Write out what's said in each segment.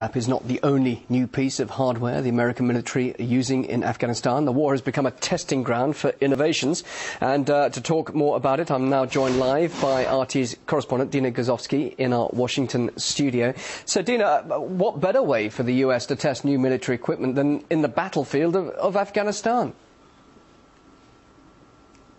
App is not the only new piece of hardware the American military are using in Afghanistan. The war has become a testing ground for innovations. And to talk more about it, I'm now joined live by RT's correspondent, Dina Gazowski, in our Washington studio. So, Dina, what better way for the US to test new military equipment than in the battlefield of Afghanistan?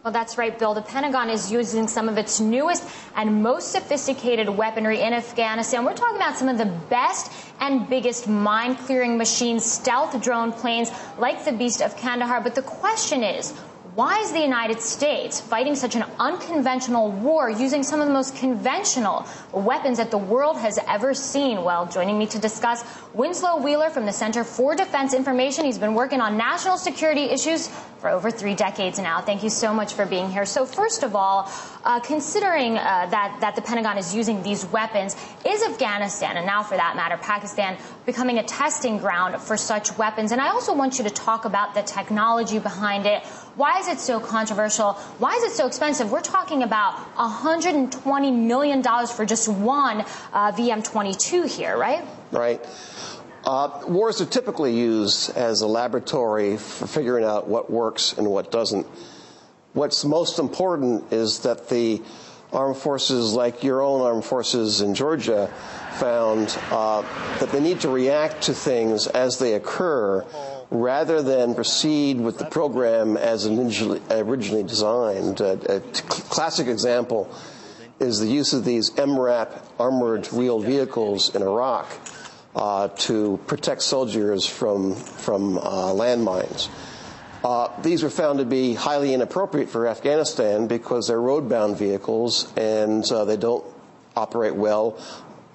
Well, that's right, Bill. The Pentagon is using some of its newest and most sophisticated weaponry in Afghanistan. We're talking about some of the best and biggest mine-clearing machines, stealth drone planes like the Beast of Kandahar. But the question is, why is the United States fighting such an unconventional war using some of the most conventional weapons that the world has ever seen? Well, joining me to discuss, Winslow Wheeler from the Center for Defense Information. He's been working on national security issues for over 3 decades now. Thank you so much for being here. So first of all, considering that the Pentagon is using these weapons, is Afghanistan, and now for that matter Pakistan, becoming a testing ground for such weapons? And I also want you to talk about the technology behind it. Why is it so controversial? Why is it so expensive? We're talking about $120 million for just one VM-22 here, right? Right. Wars are typically used as a laboratory for figuring out what works and what doesn't. What's most important is that the armed forces, like your own armed forces in Georgia, found that they need to react to things as they occur rather than proceed with the program as originally designed. A classic example is the use of these MRAP, armored wheeled vehicles in Iraq, to protect soldiers from landmines. These were found to be highly inappropriate for Afghanistan because they're road-bound vehicles and they don't operate well.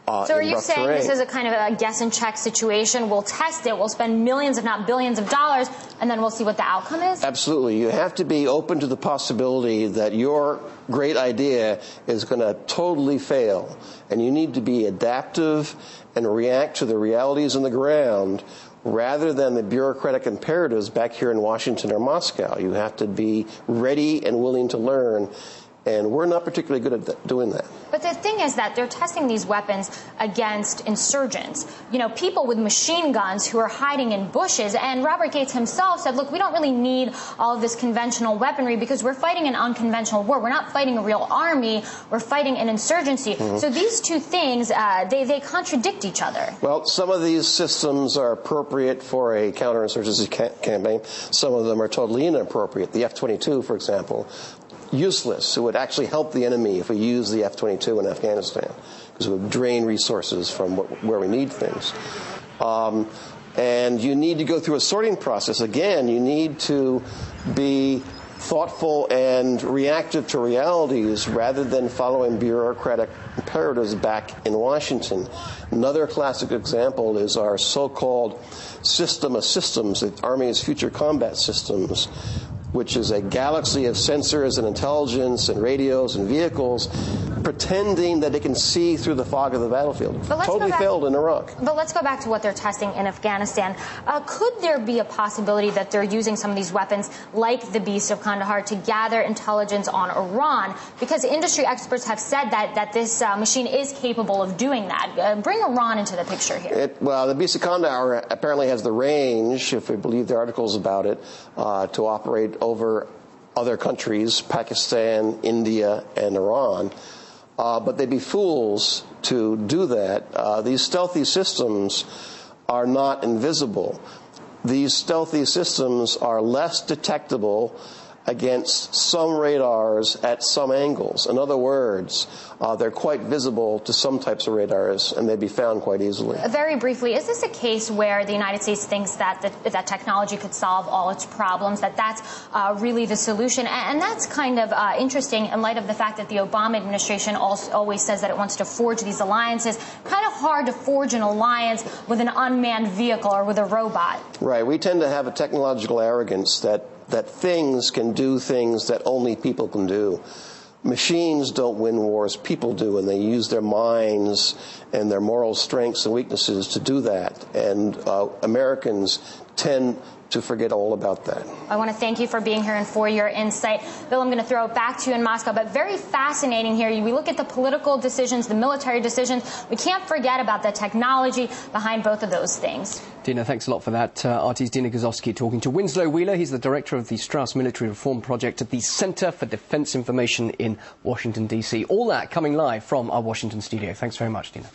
So are you saying this is a kind of a guess-and-check situation? We'll test it, we'll spend millions, if not billions of dollars, and then we'll see what the outcome is? Absolutely. You have to be open to the possibility that your great idea is going to totally fail. And you need to be adaptive and react to the realities on the ground rather than the bureaucratic imperatives back here in Washington or Moscow. You have to be ready and willing to learn. And we're not particularly good at doing that. But the thing is that they're testing these weapons against insurgents, you know, people with machine guns who are hiding in bushes. And Robert Gates himself said, look, we don't really need all of this conventional weaponry because we're fighting an unconventional war. We're not fighting a real army. We're fighting an insurgency. Mm-hmm. So these two things, they contradict each other. Well, some of these systems are appropriate for a counterinsurgency campaign. Some of them are totally inappropriate. The F-22, for example, useless. It would actually help the enemy if we use the F-22 in Afghanistan, because it would drain resources from where we need things. And you need to go through a sorting process. Again, you need to be thoughtful and reactive to realities rather than following bureaucratic imperatives back in Washington. Another classic example is our so-called system of systems, the Army's future combat systems, which is a galaxy of sensors and intelligence and radios and vehicles pretending that they can see through the fog of the battlefield. Totally failed in Iraq. But let's go back to what they're testing in Afghanistan. Could there be a possibility that they're using some of these weapons, like the Beast of Kandahar, to gather intelligence on Iran? Because industry experts have said that this machine is capable of doing that. Bring Iran into the picture here. Well, the Beast of Kandahar apparently has the range, if we believe the articles about it, to operate over other countries, Pakistan, India, and Iran. But they'd be fools to do that. These stealthy systems are not invisible. These stealthy systems are less detectable against some radars at some angles. In other words, they're quite visible to some types of radars, and they'd be found quite easily. Very briefly, is this a case where the United States thinks that that technology could solve all its problems, that that's really the solution? And that's kind of interesting in light of the fact that the Obama administration always says that it wants to forge these alliances. Kind of hard to forge an alliance with an unmanned vehicle or with a robot. Right. We tend to have a technological arrogance that things can do things that only people can do. Machines don't win wars, people do, and they use their minds and their moral strengths and weaknesses to do that. And Americans tend to forget all about that. I want to thank you for being here and for your insight. Bill, I'm going to throw it back to you in Moscow, but very fascinating here. We look at the political decisions, the military decisions. We can't forget about the technology behind both of those things. Dina, thanks a lot for that. RT's Dina Gazowski talking to Winslow Wheeler. He's the director of the Straus Military Reform Project at the Center for Defense Information in Washington, D.C. All that coming live from our Washington studio. Thanks very much, Dina.